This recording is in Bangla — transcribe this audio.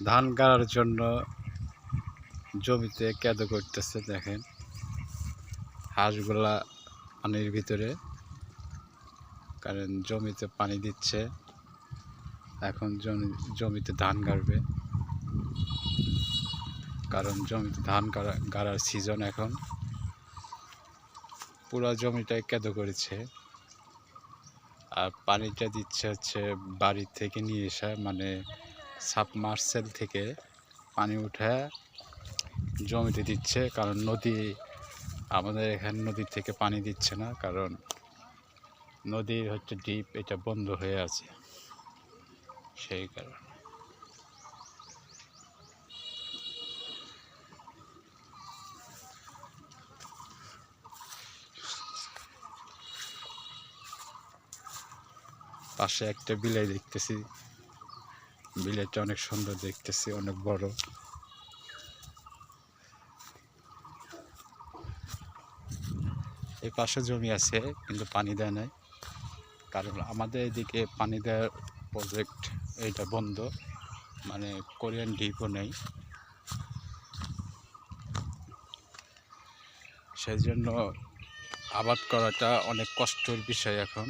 ধান গাড়ার জন্য জমিতে কেঁদো করতেছে। দেখেন হাঁসগুলা পানির ভিতরে, কারণ জমিতে পানি দিচ্ছে। এখন জমিতে ধান গাড়বে, কারণ জমিতে ধান গাড়ার সিজন। এখন পুরো জমিটাই কেঁদো করেছে। আর পানিটা দিচ্ছে হচ্ছে বাড়ি থেকে নিয়ে এসে, মানে সাবমার্সেল থেকে পানি উঠে জমিতে দিচ্ছে। কারণ আমাদের এখানে নদীর থেকে পানি দিচ্ছে না, কারণ নদীর হচ্ছে ডিপ, এটা বন্ধ হয়ে আছে, সেই কারণে। পাশে একটা বিলাই দেখতেছি, বিলেটটা অনেক সুন্দর দেখতেছি, অনেক বড়। এই পাশে জমি আছে কিন্তু পানি দেয় নাই, কারণ আমাদের এদিকে পানি দেওয়ার প্রজেক্ট এইটা বন্ধ, মানে কোরিয়ান ডিপও নেই। সেই জন্য আবাদ করাটা অনেক কষ্টের বিষয় এখন।